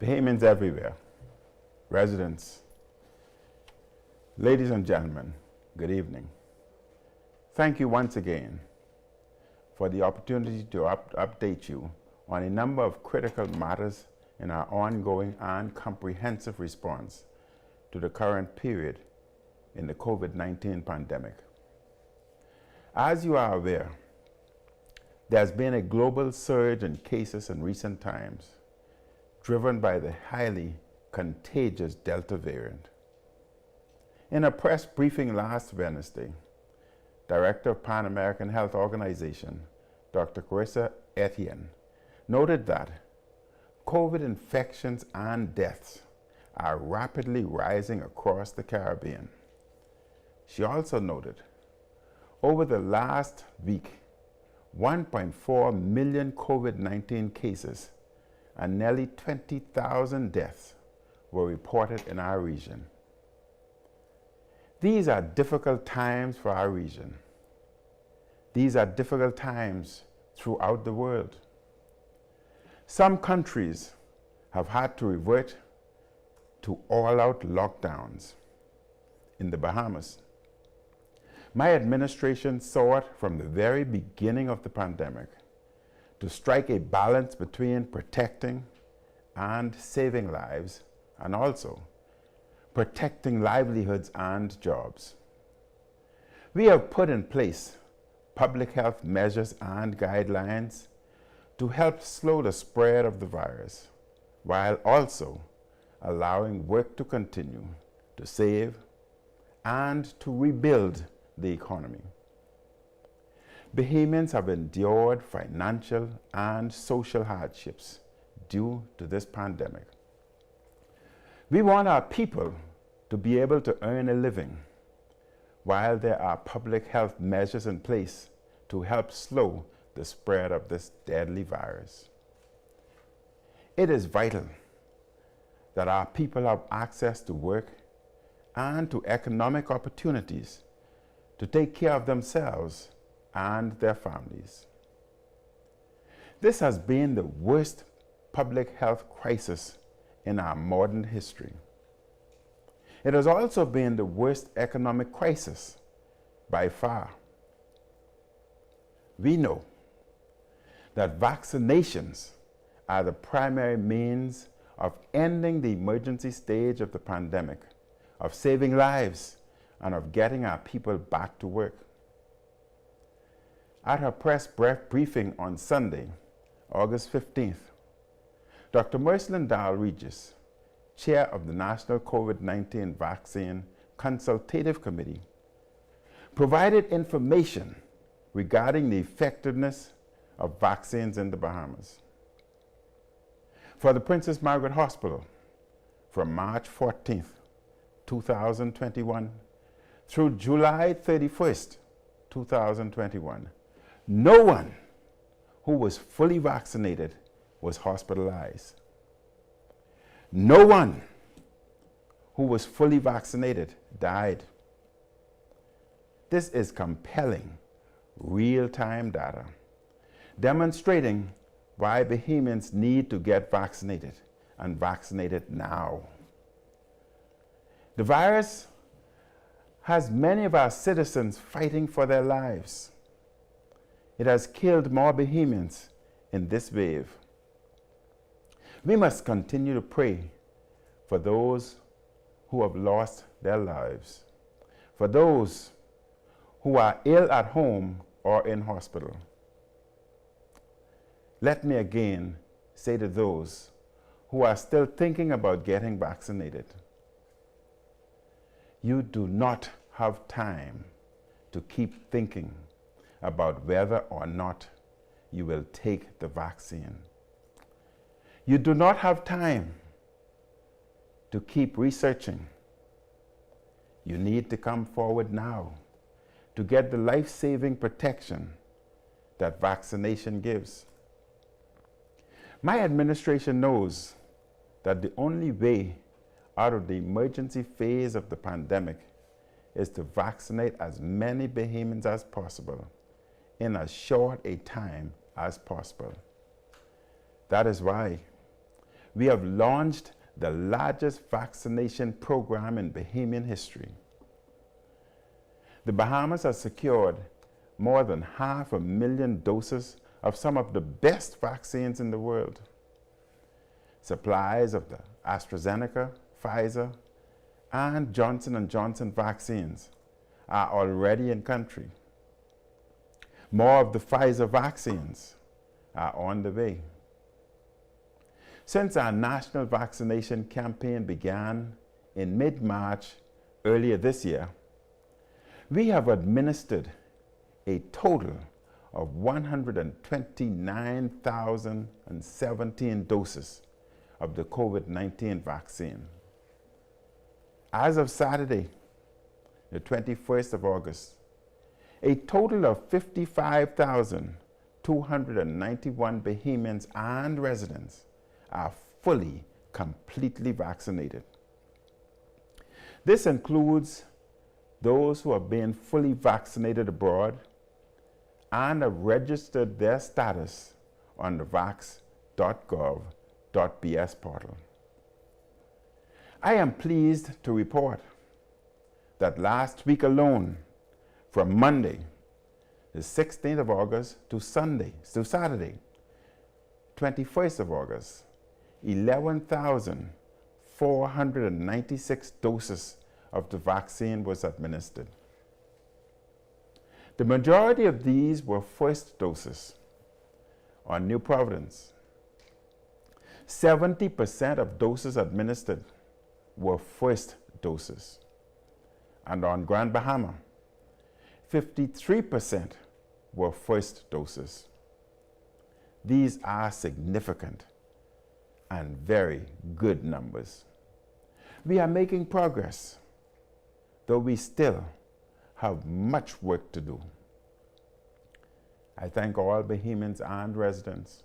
Bahamians everywhere, residents, ladies and gentlemen, good evening. Thank you once again for the opportunity to update you on a number of critical matters in our ongoing and comprehensive response to the current period in the COVID-19 pandemic. As you are aware, there has been a global surge in cases in recent times, driven by the highly contagious Delta variant. In a press briefing last Wednesday, Director of Pan American Health Organization, Dr. Carissa Etienne, noted that COVID infections and deaths are rapidly rising across the Caribbean. She also noted, over the last week, 1.4 million COVID-19 cases and nearly 20,000 deaths were reported in our region. These are difficult times for our region. These are difficult times throughout the world. Some countries have had to revert to all-out lockdowns. In the Bahamas, my administration sought from the very beginning of the pandemic to strike a balance between protecting and saving lives, and also protecting livelihoods and jobs. We have put in place public health measures and guidelines to help slow the spread of the virus, while also allowing work to continue to save and to rebuild the economy. Bahamians have endured financial and social hardships due to this pandemic. We want our people to be able to earn a living while there are public health measures in place to help slow the spread of this deadly virus. It is vital that our people have access to work and to economic opportunities to take care of themselves and their families. This has been the worst public health crisis in our modern history. It has also been the worst economic crisis by far. We know that vaccinations are the primary means of ending the emergency stage of the pandemic, of saving lives, and of getting our people back to work. At her press briefing on Sunday, August 15th, Dr. Mercelyn Dahl-Regis, chair of the National COVID-19 Vaccine Consultative Committee, provided information regarding the effectiveness of vaccines in the Bahamas. For the Princess Margaret Hospital, from March 14th, 2021 through July 31st, 2021, no one who was fully vaccinated was hospitalized. No one who was fully vaccinated died. This is compelling, real-time data demonstrating why Bahamians need to get vaccinated, and vaccinated now. The virus has many of our citizens fighting for their lives. It has killed more Bahamians in this wave. We must continue to pray for those who have lost their lives, for those who are ill at home or in hospital. Let me again say to those who are still thinking about getting vaccinated, you do not have time to keep thinking about whether or not you will take the vaccine. You do not have time to keep researching. You need to come forward now to get the life-saving protection that vaccination gives. My administration knows that the only way out of the emergency phase of the pandemic is to vaccinate as many Bahamians as possible in as short a time as possible. That is why we have launched the largest vaccination program in Bahamian history. The Bahamas has secured more than 500,000 doses of some of the best vaccines in the world. Supplies of the AstraZeneca, Pfizer, and Johnson & Johnson vaccines are already in country. More of the Pfizer vaccines are on the way. Since our national vaccination campaign began in mid-March earlier this year, we have administered a total of 129,017 doses of the COVID-19 vaccine. As of Saturday, the 21st of August, a total of 55,291 Bahamians and residents are fully, completely vaccinated. This includes those who have been fully vaccinated abroad and have registered their status on the vax.gov.bs portal. I am pleased to report that last week alone, from Monday, the 16th of August, to Saturday, 21st of August, 11,496 doses of the vaccine was administered. The majority of these were first doses. On New Providence, 70% of doses administered were first doses. And on Grand Bahama, 53% were first doses. These are significant and very good numbers. We are making progress, though we still have much work to do. I thank all Bahamians and residents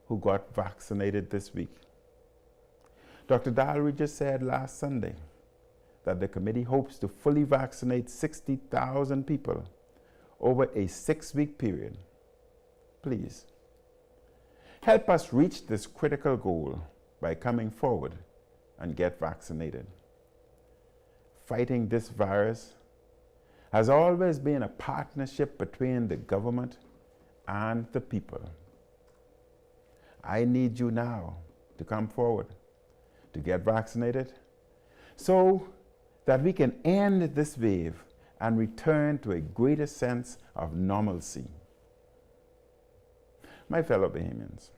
who got vaccinated this week. Dr. Dalry just said last Sunday that the committee hopes to fully vaccinate 60,000 people over a 6-week period. Please, help us reach this critical goal by coming forward and get vaccinated. Fighting this virus has always been a partnership between the government and the people. I need you now to come forward to get vaccinated so that we can end this wave and return to a greater sense of normalcy. My fellow Bahamians,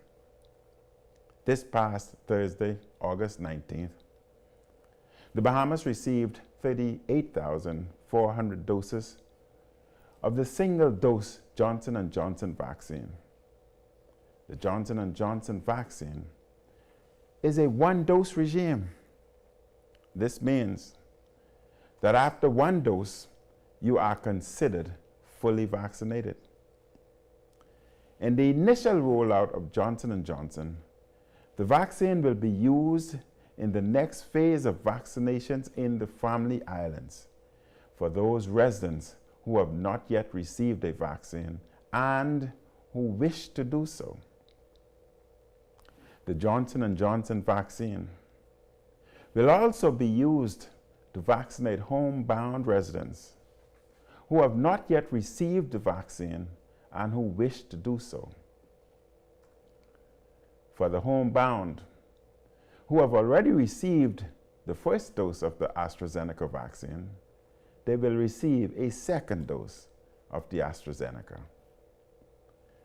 this past Thursday, August 19th, the Bahamas received 38,400 doses of the single-dose Johnson & Johnson vaccine. The Johnson & Johnson vaccine is a one-dose regime. This means that after one dose, you are considered fully vaccinated. In the initial rollout of Johnson & Johnson, the vaccine will be used in the next phase of vaccinations in the Family Islands for those residents who have not yet received a vaccine and who wish to do so. The Johnson & Johnson vaccine will also be used to vaccinate homebound residents who have not yet received the vaccine and who wish to do so. For the homebound who have already received the first dose of the AstraZeneca vaccine, they will receive a second dose of the AstraZeneca.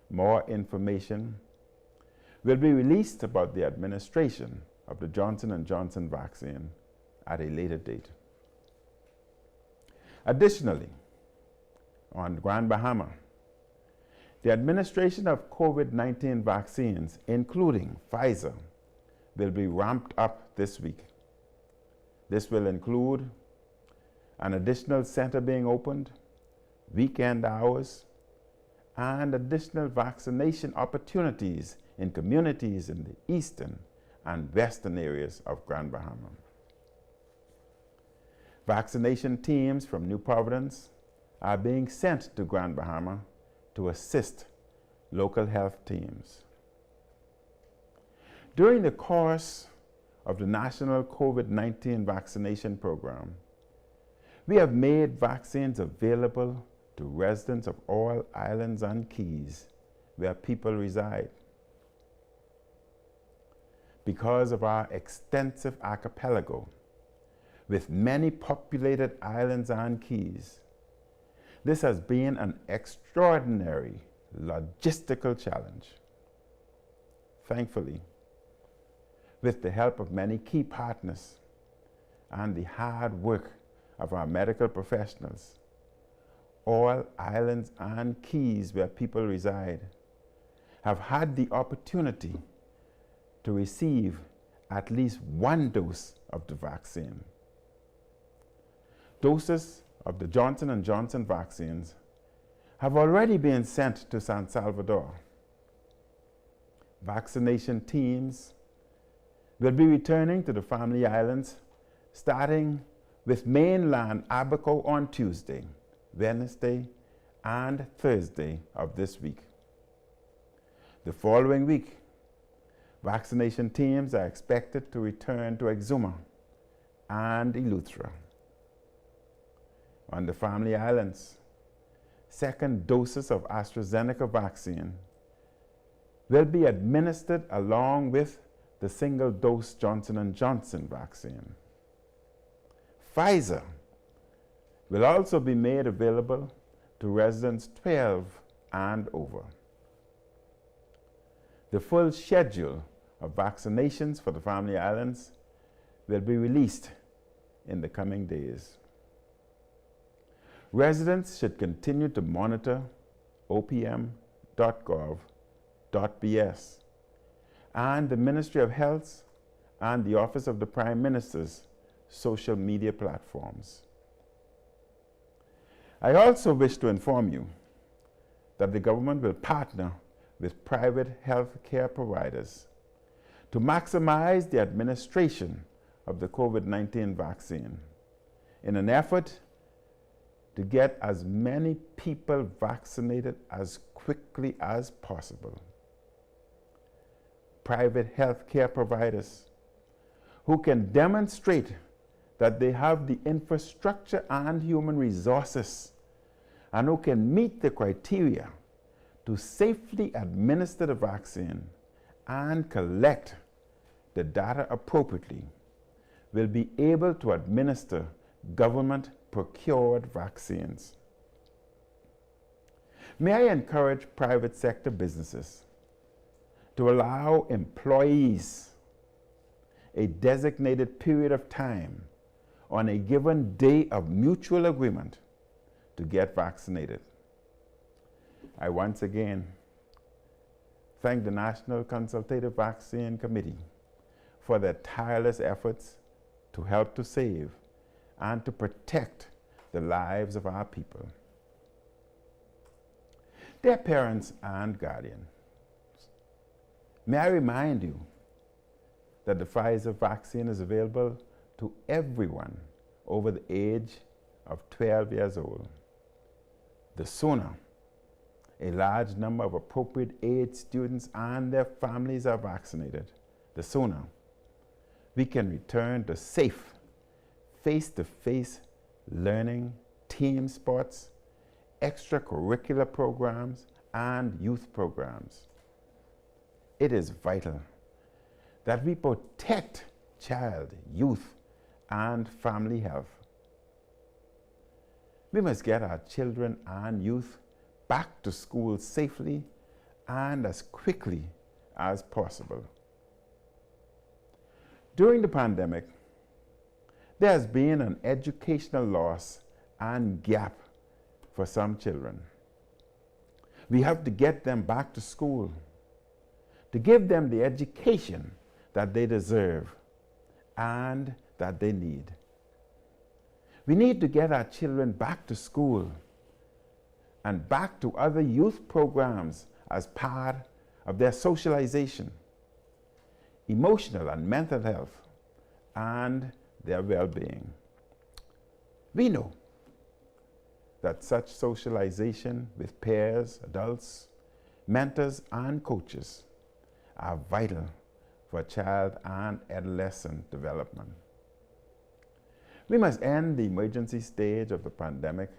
More information will be released about the administration of the Johnson & Johnson vaccine at a later date. Additionally, on Grand Bahama, the administration of COVID-19 vaccines, including Pfizer, will be ramped up this week. This will include an additional center being opened, weekend hours, and additional vaccination opportunities in communities in the eastern and western areas of Grand Bahama. Vaccination teams from New Providence are being sent to Grand Bahama to assist local health teams. During the course of the national COVID-19 vaccination program, we have made vaccines available to residents of all islands and keys where people reside. Because of our extensive archipelago, with many populated islands and keys, this has been an extraordinary logistical challenge. Thankfully, with the help of many key partners and the hard work of our medical professionals, all islands and keys where people reside have had the opportunity to receive at least one dose of the vaccine. Doses of the Johnson & Johnson vaccines have already been sent to San Salvador. Vaccination teams will be returning to the Family Islands starting with mainland Abaco on Tuesday, Wednesday, and Thursday of this week. The following week, vaccination teams are expected to return to Exuma and Eleuthera. On the Family Islands, second doses of AstraZeneca vaccine will be administered along with the single-dose Johnson & Johnson vaccine. Pfizer will also be made available to residents 12 and over. The full schedule of vaccinations for the Family Islands will be released in the coming days. Residents should continue to monitor opm.gov.bs and the Ministry of Health and the Office of the Prime Minister's social media platforms. I also wish to inform you that the government will partner with private health care providers to maximize the administration of the COVID-19 vaccine in an effort to get as many people vaccinated as quickly as possible. Private health care providers who can demonstrate that they have the infrastructure and human resources and who can meet the criteria to safely administer the vaccine and collect the data appropriately will be able to administer government-procured vaccines. May I encourage private sector businesses to allow employees a designated period of time on a given day of mutual agreement to get vaccinated. I once again thank the National Consultative Vaccine Committee for their tireless efforts to help to save and to protect the lives of our people. Dear parents and guardians, may I remind you that the Pfizer vaccine is available to everyone over the age of 12 years old. The sooner a large number of appropriate age students and their families are vaccinated, the sooner we can return to safe, face-to-face learning, team sports, extracurricular programs, and youth programs. It is vital that we protect child, youth, and family health. We must get our children and youth back to school safely and as quickly as possible. During the pandemic, there has been an educational loss and gap for some children. We have to get them back to school, to give them the education that they deserve and that they need. We need to get our children back to school and back to other youth programs as part of their socialization, emotional and mental health, and their well-being. We know that such socialization with peers, adults, mentors, and coaches are vital for child and adolescent development. We must end the emergency stage of the pandemic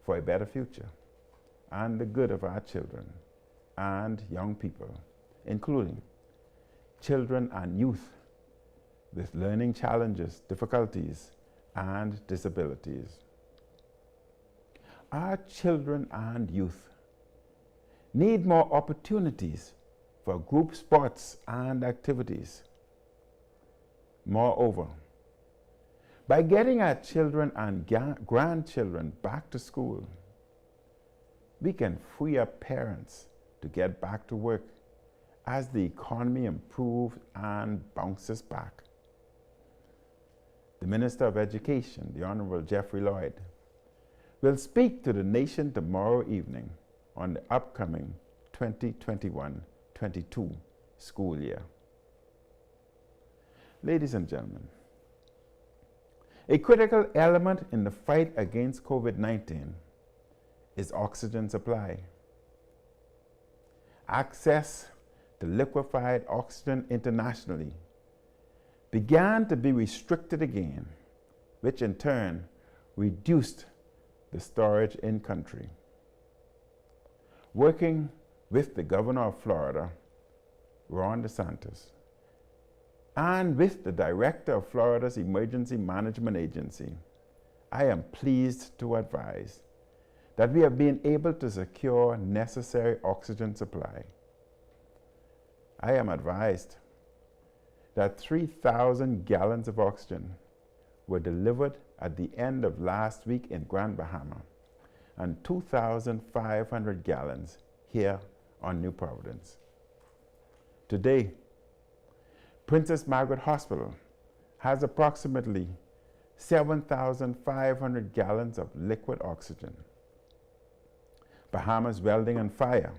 for a better future and the good of our children and young people, including children and youth with learning challenges, difficulties, and disabilities. Our children and youth need more opportunities for group sports and activities. Moreover, by getting our children and grandchildren back to school, we can free up parents to get back to work as the economy improves and bounces back. The Minister of Education, the Honorable Jeffrey Lloyd, will speak to the nation tomorrow evening on the upcoming 2021-22 school year. Ladies and gentlemen, a critical element in the fight against COVID-19 is oxygen supply. Access to liquefied oxygen internationally began to be restricted again, which in turn reduced the storage in country. Working with the Governor of Florida, Ron DeSantis, and with the Director of Florida's Emergency Management Agency, I am pleased to advise that we have been able to secure necessary oxygen supply. I am advised that 3,000 gallons of oxygen were delivered at the end of last week in Grand Bahama and 2,500 gallons here on New Providence. Today, Princess Margaret Hospital has approximately 7,500 gallons of liquid oxygen. Bahamas Welding and Fire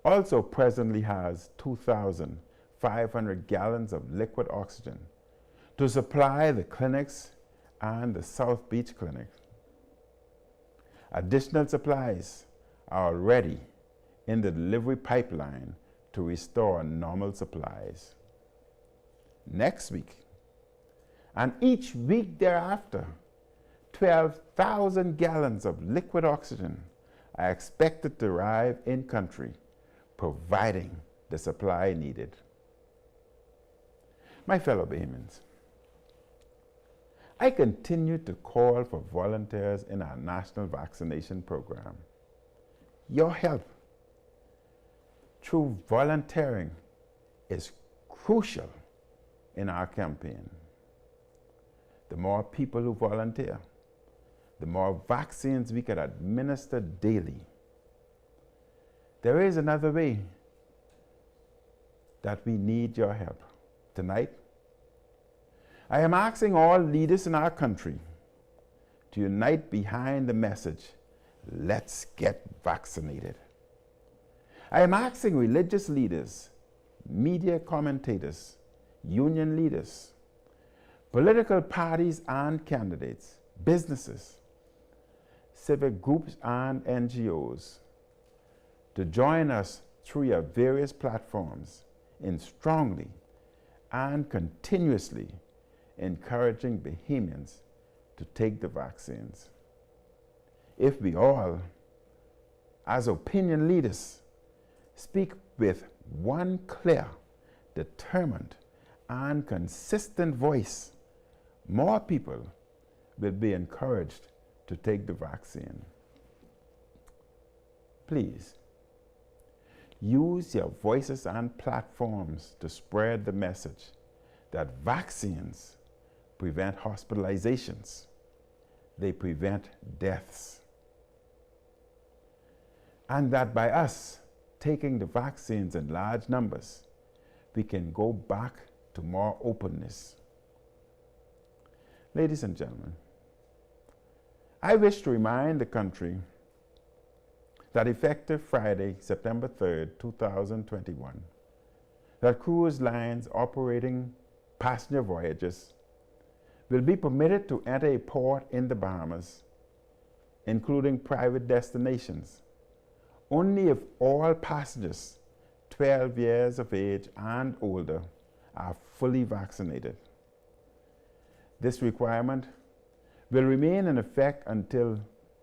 also presently has 2,500 gallons of liquid oxygen to supply the clinics and the South Beach Clinic. Additional supplies are already in the delivery pipeline to restore normal supplies. Next week, and each week thereafter, 12,000 gallons of liquid oxygen are expected to arrive in country, providing the supply needed. My fellow Bahamians, I continue to call for volunteers in our national vaccination program. Your help through volunteering is crucial in our campaign. The more people who volunteer, the more vaccines we can administer daily. There is another way that we need your help. Tonight, I am asking all leaders in our country to unite behind the message, let's get vaccinated. I am asking religious leaders, media commentators, union leaders, political parties and candidates, businesses, civic groups and NGOs to join us through your various platforms in strongly and continuously encouraging Bahamians to take the vaccines. If we all, as opinion leaders, speak with one clear, determined, and consistent voice, more people will be encouraged to take the vaccine. Please, use your voices and platforms to spread the message that vaccines prevent hospitalizations, they prevent deaths, and that by us taking the vaccines in large numbers, we can go back to more openness. Ladies and gentlemen, I wish to remind the country that effective Friday, September 3rd, 2021, that cruise lines operating passenger voyages will be permitted to enter a port in the Bahamas, including private destinations, only if all passengers 12 years of age and older are fully vaccinated. This requirement will remain in effect until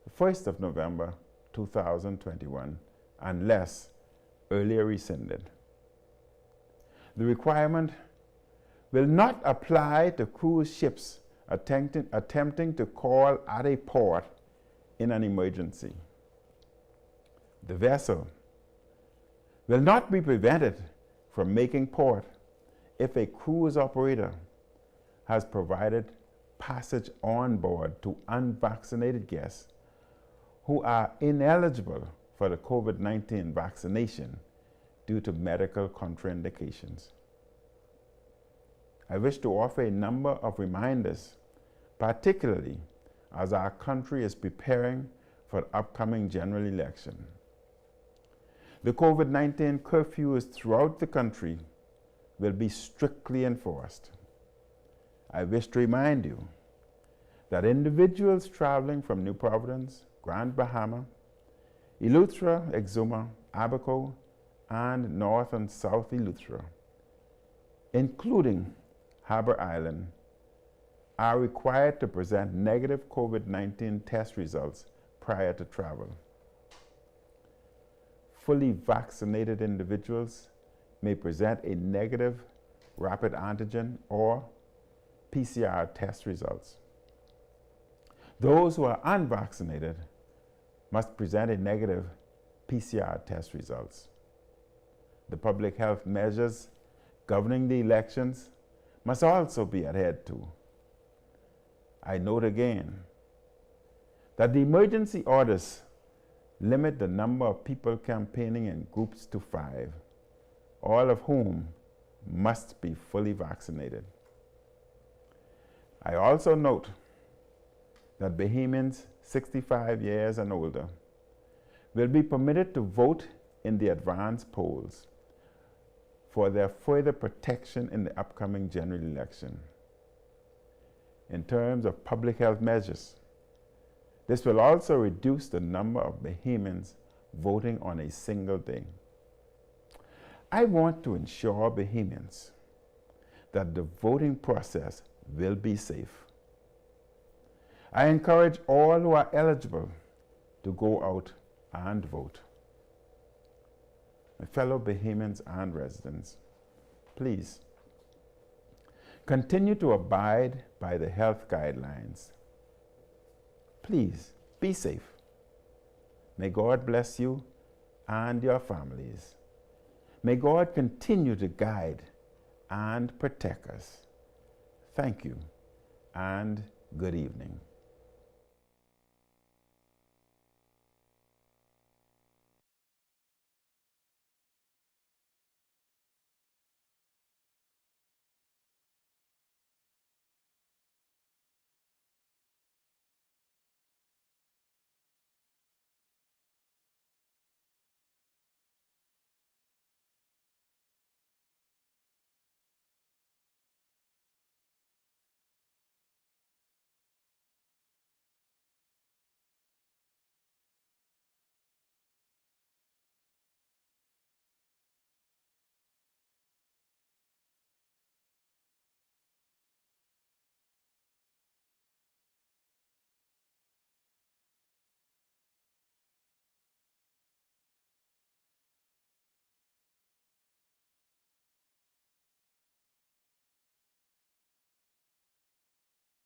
the 1st of November 2021, unless earlier rescinded. The requirement will not apply to cruise ships attempting to call at a port in an emergency. The vessel will not be prevented from making port if a cruise operator has provided passage on board to unvaccinated guests who are ineligible for the COVID-19 vaccination due to medical contraindications. I wish to offer a number of reminders, particularly as our country is preparing for the upcoming general election. The COVID-19 curfews throughout the country will be strictly enforced. I wish to remind you that individuals traveling from New Providence, Grand Bahama, Eleuthera, Exuma, Abaco, and North and South Eleuthera, including Harbor Island, are required to present negative COVID-19 test results prior to travel. Fully vaccinated individuals may present a negative rapid antigen or PCR test results. Those who are unvaccinated must present a negative PCR test results. The public health measures governing the elections must also be adhered to. I note again that the emergency orders limit the number of people campaigning in groups to 5, all of whom must be fully vaccinated. I also note that Bahamians 65 years and older will be permitted to vote in the advance polls for their further protection in the upcoming general election. In terms of public health measures, this will also reduce the number of Bahamians voting on a single day. I want to ensure Bahamians that the voting process will be safe. I encourage all who are eligible to go out and vote. My fellow Bahamians and residents, please continue to abide by the health guidelines. Please be safe. May God bless you and your families. May God continue to guide and protect us. Thank you and good evening.